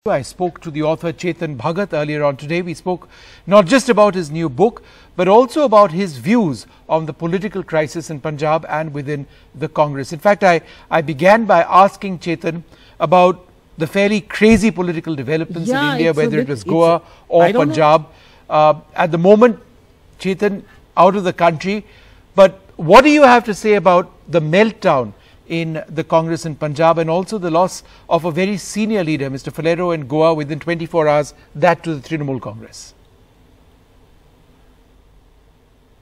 I spoke to the author Chetan Bhagat earlier on today. We spoke not just about his new book, but also about his views on the political crisis in Punjab and within the Congress. In fact, I began by asking Chetan about the fairly crazy political developments in India, whether it was Goa or Punjab. At the moment, Chetan, out of the country. But what do you have to say about the meltdown in the Congress in Punjab and also the loss of a very senior leader, Mr. Falero, in Goa within 24 hours, that to the Trinamool Congress?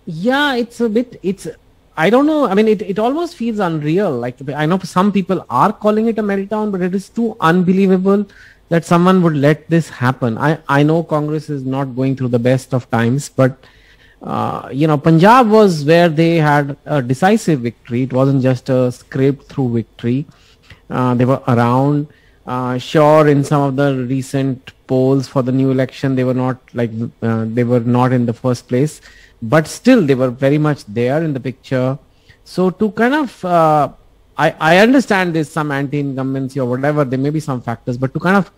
Yeah, I don't know. I mean, it almost feels unreal. Like, I know some people are calling it a meltdown, but it is too unbelievable that someone would let this happen. I know Congress is not going through the best of times, but Punjab was where they had a decisive victory. It wasn't just a scraped through victory. They were around. Sure, in some of the recent polls for the new election, they were not they were not in the first place, but still they were very much there in the picture. So to kind of, I understand there's some anti-incumbency or whatever, there may be some factors, but to kind of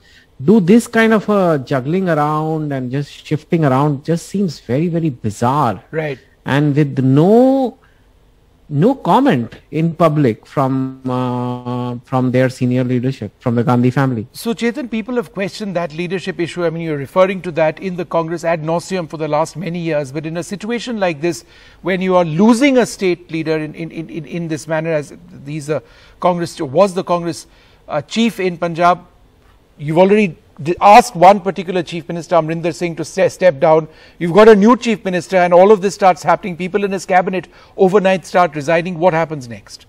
do this kind of juggling around and just shifting around just seems very, very bizarre. Right. And with no comment in public from their senior leadership, from the Gandhi family. So, Chetan, people have questioned that leadership issue. I mean, you're referring to that in the Congress ad nauseum for the last many years. But in a situation like this, when you are losing a state leader in this manner, as these Congress was the Congress chief in Punjab, you've already asked one particular chief minister, Amrinder Singh, to step down. You've got a new chief minister and all of this starts happening. People in his cabinet overnight start resigning. What happens next?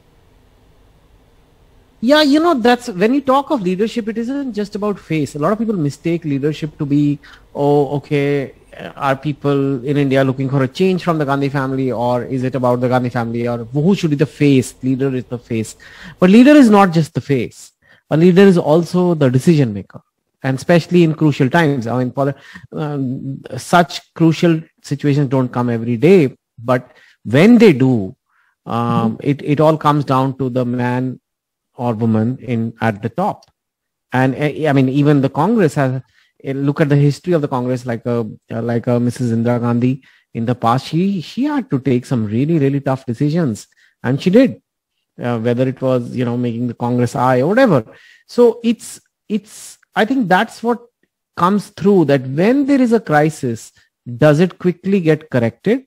Yeah, that's when you talk of leadership, it isn't just about face. A lot of people mistake leadership to be, are people in India looking for a change from the Gandhi family, or is it about the Gandhi family, or who should be the face? Leader is the face. But leader is not just the face. A leader is also the decision maker, and especially in crucial times. I mean, such crucial situations don't come every day, but when they do, it all comes down to the man or woman at the top. And I mean, even the Congress has, look at the history of the Congress, like a Mrs. Indira Gandhi in the past. She had to take some really, really tough decisions, and she did. Whether it was, making the Congress eye or whatever. So I think that's what comes through, that when there is a crisis, does it quickly get corrected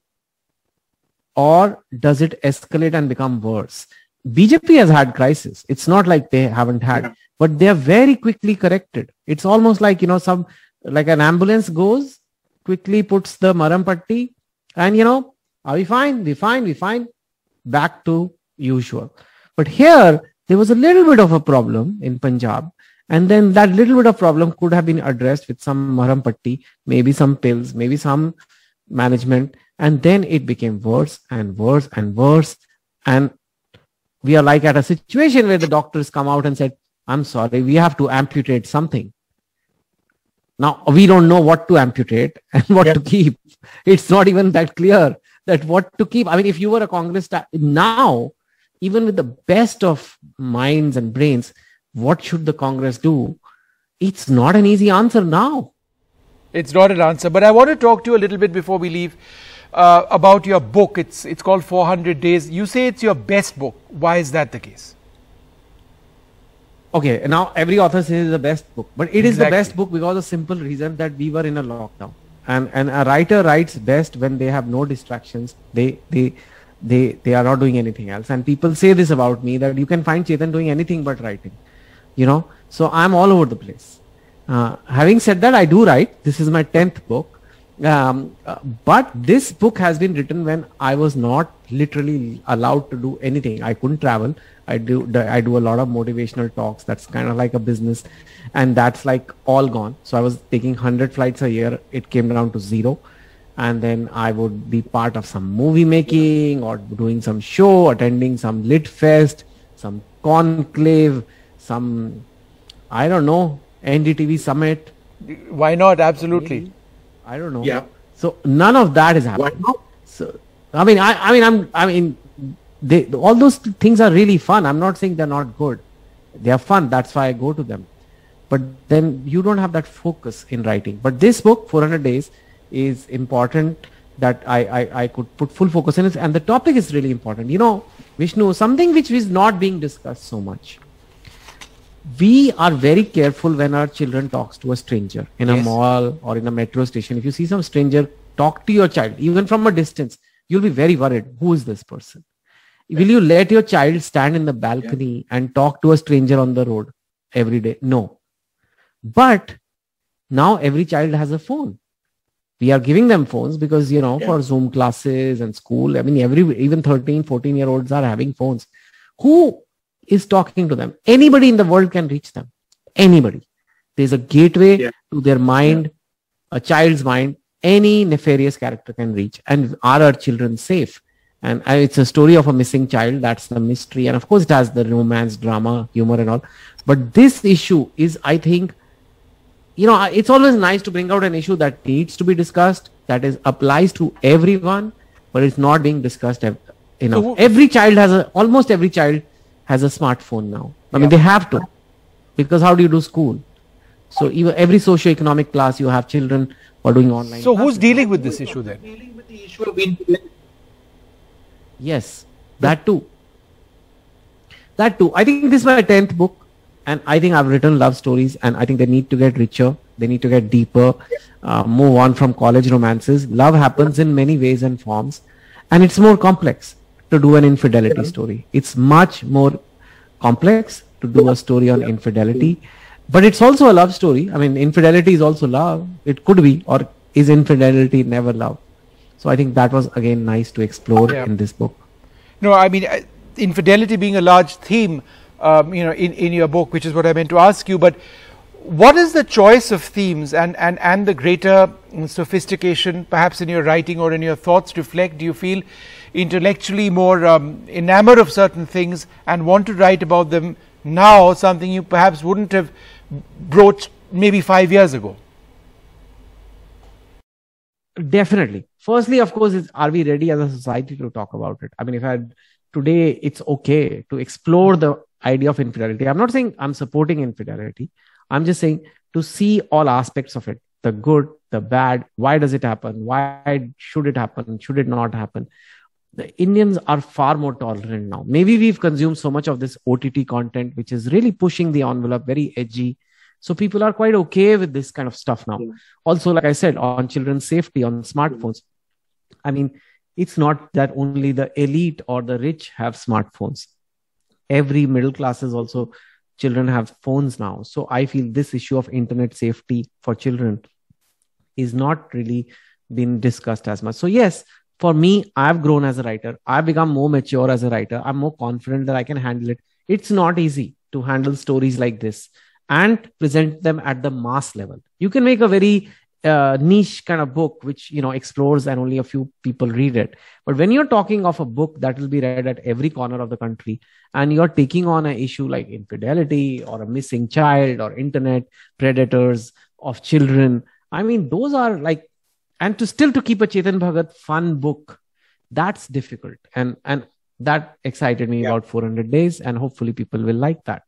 or does it escalate and become worse? BJP has had crisis. It's not like they haven't had, but they are very quickly corrected. It's almost like, like an ambulance goes, quickly puts the maram patti and, are we fine? We fine. Back to usual. But here there was a little bit of a problem in Punjab, and then that little bit of problem could have been addressed with some maram patti, maybe some pills, maybe some management, and then it became worse and worse and worse. And we are like at a situation where the doctors come out and said, I'm sorry, we have to amputate something. Now we don't know what to amputate and what to keep. It's not even that clear that what to keep. I mean, if you were a Congress now, even with the best of minds and brains, what should the Congress do? It's not an easy answer now. It's not an answer. But I want to talk to you a little bit before we leave about your book. It's called 400 Days. You say it's your best book. Why is that the case? Okay, now every author says it's the best book. But it is the best book because of the simple reason that we were in a lockdown. And a writer writes best when they have no distractions. They are not doing anything else. And people say this about me, that you can find Chetan doing anything but writing, so I'm all over the place. Having said that, I do write. This is my 10th book. But this book has been written when I was not literally allowed to do anything. I couldn't travel. I do a lot of motivational talks. That's kind of like a business, and that's like all gone. So I was taking 100 flights a year. It came down to 0. And then I would be part of some movie making or doing some show, attending some lit fest, some conclave, some, I don't know, NDTV summit. Why not? Absolutely. Maybe. I don't know. Yeah. So none of that is happening. Why not? So all those things are really fun. I'm not saying they're not good. They are fun. That's why I go to them. but then you don't have that focus in writing. But this book, 400 Days, is important that I could put full focus in it, and the topic is really important. You know, Vishnu, something which is not being discussed so much. We are very careful when our children talks to a stranger in a mall or in a metro station. If you see some stranger talk to your child, even from a distance, you'll be very worried. Who is this person? Will you let your child stand in the balcony and talk to a stranger on the road every day? No. But now every child has a phone. We are giving them phones because, you know, for Zoom classes and school, I mean, even 13, 14-year-olds are having phones. Who is talking to them? Anybody in the world can reach them. Anybody. There's a gateway to their mind, a child's mind. Any nefarious character can reach. And are our children safe? And it's a story of a missing child. That's the mystery. And of course, it has the romance, drama, humor and all. But this issue is, I think, you know, it's always nice to bring out an issue that needs to be discussed, that is applies to everyone, but it's not being discussed enough. So, every child has almost every child has a smartphone now. I mean, they have to, because how do you do school? So even every socio-economic class, you have children who are doing online. So who's dealing with this issue then? Dealing with the issue of infidelity. Yes, that too. That too. I think this is my 10th book. And I think I've written love stories, and I think they need to get richer. They need to get deeper, move on from college romances. Love happens in many ways and forms, and it's more complex to do an infidelity story. It's much more complex to do a story on infidelity, but it's also a love story. I mean, infidelity is also love. It could be, or is infidelity never love? So I think that was again nice to explore in this book. No, I mean, infidelity being a large theme, you know, in your book, which is what I meant to ask you. But what is the choice of themes and the greater sophistication, perhaps in your writing or in your thoughts, reflect? Do you feel intellectually more enamored of certain things and want to write about them now, something you perhaps wouldn't have broached maybe 5 years ago? Definitely. Firstly, of course, are we ready as a society to talk about it? I mean, today it's okay to explore the idea of infidelity. I'm not saying I'm supporting infidelity. I'm just saying to see all aspects of it, the good, the bad. Why does it happen? Why should it happen? Should it not happen? The Indians are far more tolerant now. Maybe we've consumed so much of this OTT content, which is really pushing the envelope, very edgy. So people are quite okay with this kind of stuff now. Also, like I said, on children's safety, on smartphones. I mean, it's not that only the elite or the rich have smartphones. Every middle classes also, children have phones now. So I feel this issue of internet safety for children is not really been discussed as much. So yes, for me, I've grown as a writer. I've become more mature as a writer. I'm more confident that I can handle it. It's not easy to handle stories like this and present them at the mass level. You can make a very niche kind of book which, you know, explores and only a few people read it. But when you're talking of a book that will be read at every corner of the country, and you're taking on an issue like infidelity or a missing child or internet predators of children, I mean, those are like, and to keep a Chetan Bhagat fun book, that's difficult. And that excited me about 400 Days, and hopefully people will like that.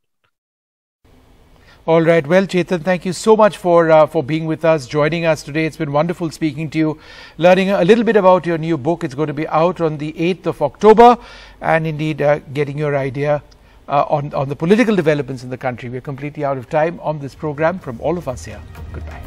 All right. Well, Chetan, thank you so much for being with us, joining us today. It's been wonderful speaking to you, learning a little bit about your new book. It's going to be out on the 8th of October, and indeed getting your idea on the political developments in the country. We're completely out of time on this program. From all of us here, goodbye.